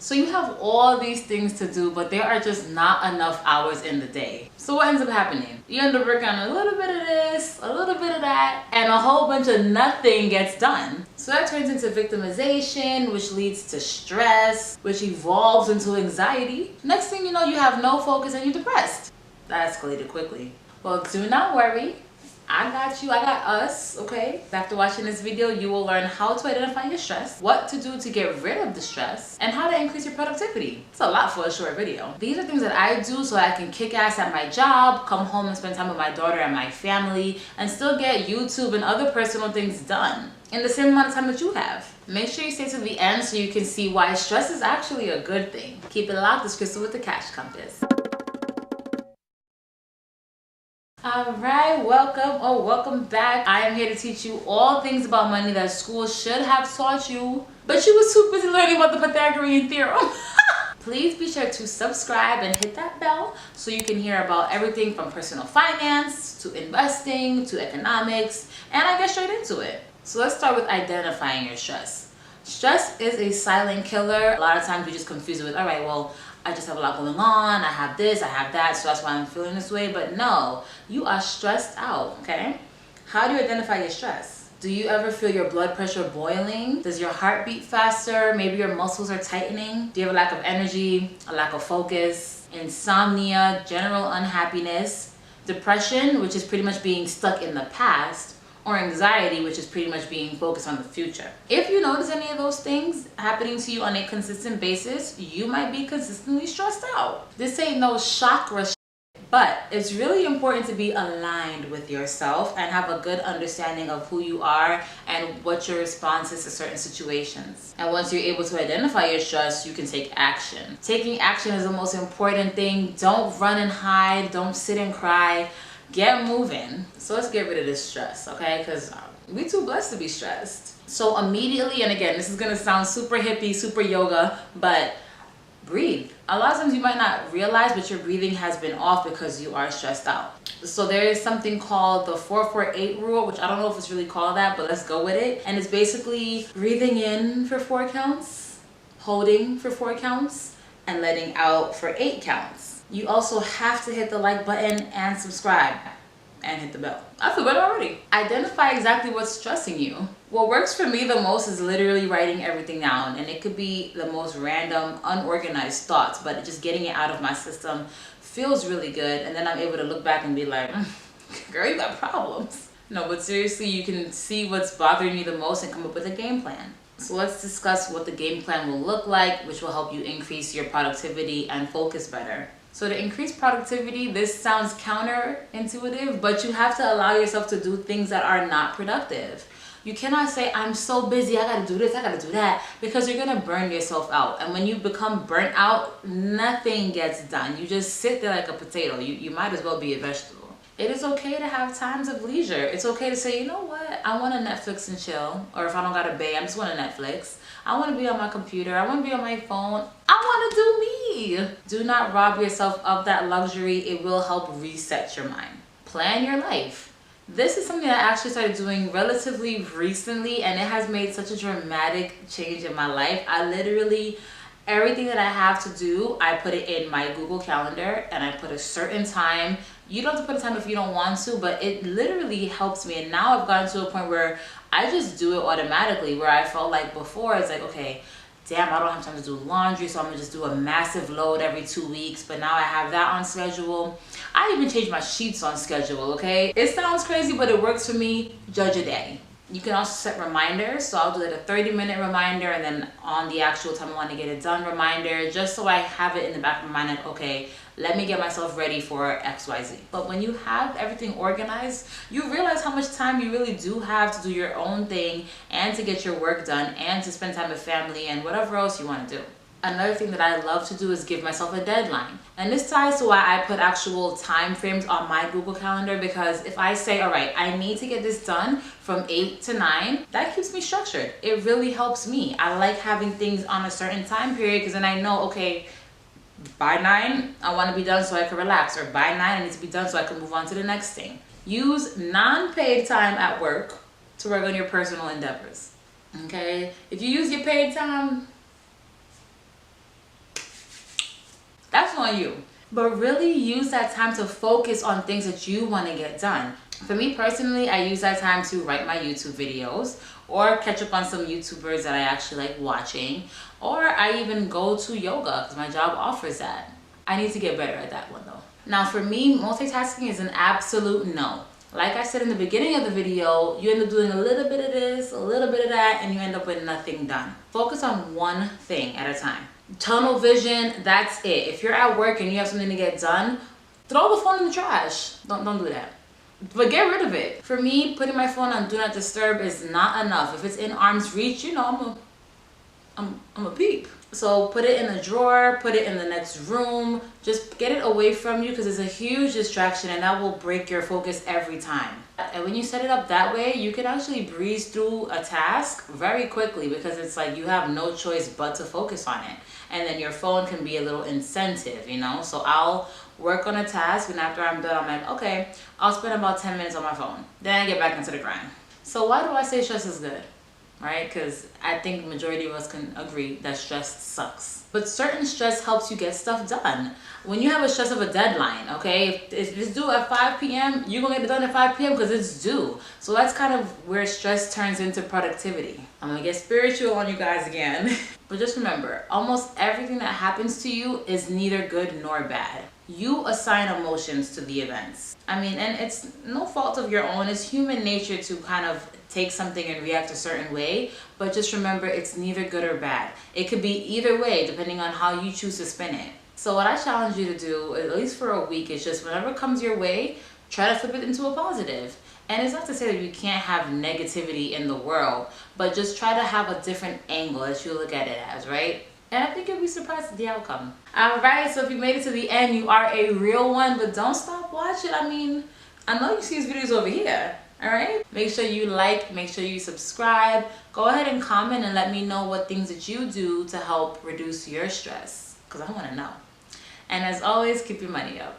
So you have all these things to do, but there are just not enough hours in the day. So what ends up happening? You end up working on a little bit of this, a little bit of that, and a whole bunch of nothing gets done. So that turns into victimization, which leads to stress, which evolves into anxiety. Next thing you know, you have no focus and you're depressed. That escalated quickly. Well, do not worry. I got you, I got us, okay? After watching this video, you will learn how to identify your stress, what to do to get rid of the stress, and how to increase your productivity. It's a lot for a short video. These are things that I do so I can kick ass at my job, come home and spend time with my daughter and my family, and still get YouTube and other personal things done in the same amount of time that you have. Make sure you stay to the end so you can see why stress is actually a good thing. Keep it locked, it's Crystal with the Cash Compass. Alright, welcome back. I am here to teach you all things about money that school should have taught you, but you was too busy learning about the Pythagorean theorem. Please be sure to subscribe and hit that bell so you can hear about everything from personal finance to investing to economics, and I get straight into it. So let's start with identifying your stress. Stress is a silent killer. A lot of times we just confuse it with, all right, well, I just have a lot going on, I have this, I have that, so that's why I'm feeling this way. But no, you are stressed out, okay? How do you identify your stress? Do you ever feel your blood pressure boiling? Does your heart beat faster? Maybe your muscles are tightening? Do you have a lack of energy, a lack of focus, insomnia, general unhappiness, depression, which is pretty much being stuck in the past, or anxiety, which is pretty much being focused on the future? If you notice any of those things happening to you on a consistent basis, you might be consistently stressed out. This ain't no chakra shit, but it's really important to be aligned with yourself and have a good understanding of who you are and what your response is to certain situations. And once you're able to identify your stress, you can take action. Taking action is the most important thing. Don't run and hide, don't sit and cry. Get moving. So let's get rid of this stress, okay? Because we too blessed to be stressed. So immediately, and again, this is gonna sound super hippie, super yoga, but breathe. A lot of times you might not realize, but your breathing has been off because you are stressed out. So there is something called the 4-4-8 rule, which I don't know if it's really called that, but let's go with it. And it's basically breathing in for 4 counts, holding for 4 counts, and letting out for 8 counts. You also have to hit the like button and subscribe and hit the bell. I feel better already. Identify exactly what's stressing you. What works for me the most is literally writing everything down, and it could be the most random, unorganized thoughts, but just getting it out of my system feels really good, and then I'm able to look back and be like, girl, you got problems. No, but seriously, you can see what's bothering you the most and come up with a game plan. So let's discuss what the game plan will look like, which will help you increase your productivity and focus better. So to increase productivity, this sounds counterintuitive, but you have to allow yourself to do things that are not productive. You cannot say, I'm so busy, I gotta do this, I gotta do that, because you're gonna burn yourself out. And when you become burnt out, nothing gets done. You just sit there like a potato. You might as well be a vegetable. It is okay to have times of leisure. It's okay to say, you know what, I want to Netflix and chill. Or if I don't got a bae, I just want to Netflix. I want to be on my computer. I want to be on my phone. I want to do me. Do not rob yourself of that luxury. It will help reset your mind. Plan your life. This is something I actually started doing relatively recently, and it has made such a dramatic change in my life. I literally, everything that I have to do, I put it in my Google Calendar, and I put a certain time. You don't have to put a time if you don't want to, but it literally helps me. And now I've gotten to a point where I just do it automatically, where I felt like before, it's like, okay, damn, I don't have time to do laundry, so I'm gonna just do a massive load every 2 weeks. But now I have that on schedule. I even changed my sheets on schedule, okay? It sounds crazy, but it works for me. Judge your daddy. You can also set reminders. So I'll do like a 30-minute reminder, and then on the actual time I want to get it done reminder, just so I have it in the back of my mind, like, okay, let me get myself ready for XYZ. But when you have everything organized, you realize how much time you really do have to do your own thing and to get your work done and to spend time with family and whatever else you want to do. Another thing that I love to do is give myself a deadline. And this ties to why I put actual time frames on my Google Calendar, because if I say, all right, I need to get this done from 8 to 9, that keeps me structured. It really helps me. I like having things on a certain time period, because then I know, okay, by 9, I want to be done so I can relax, or by 9, I need to be done so I can move on to the next thing. Use non-paid time at work to work on your personal endeavors, okay? If you use your paid time, on you. But really use that time to focus on things that you want to get done. For me personally, I use that time to write my YouTube videos or catch up on some YouTubers that I actually like watching, or I even go to yoga because my job offers that. I need to get better at that one though. Now for me, multitasking is an absolute no. Like I said in the beginning of the video, you end up doing a little bit of this, a little bit of that, and you end up with nothing done. Focus on one thing at a time. Tunnel vision, that's it. If you're at work and you have something to get done, throw the phone in the trash. Don't do that. But get rid of it. For me, putting my phone on do not disturb is not enough. If it's in arm's reach, you know, I'm a peep. So put it in the drawer, put it in the next room, just get it away from you because it's a huge distraction and that will break your focus every time. And when you set it up that way, you can actually breeze through a task very quickly because it's like you have no choice but to focus on it. And then your phone can be a little incentive, you know? So I'll work on a task and after I'm done, I'm like, okay, I'll spend about 10 minutes on my phone. Then I get back into the grind. So why do I say stress is good? Right? Because I think the majority of us can agree that stress sucks. But certain stress helps you get stuff done. When you have a stress of a deadline, okay, if it's due at 5 p.m., you're going to get it done at 5 p.m. because it's due. So that's kind of where stress turns into productivity. I'm going to get spiritual on you guys again. But just remember, almost everything that happens to you is neither good nor bad. You assign emotions to the events. I mean, and it's no fault of your own. It's human nature to kind of take something and react a certain way, but just remember it's neither good or bad. It could be either way depending on how you choose to spin it. So what I challenge you to do, at least for a week, is just whenever it comes your way, try to flip it into a positive. And it's not to say that you can't have negativity in the world, but just try to have a different angle that you look at it as, right? And I think you'll be surprised at the outcome. Alright, so if you made it to the end, you are a real one, but don't stop watching. I mean, I know you see these videos over here. Alright, make sure you like, make sure you subscribe. Go ahead and comment and let me know what things that you do to help reduce your stress, because I want to know. And as always, keep your money up.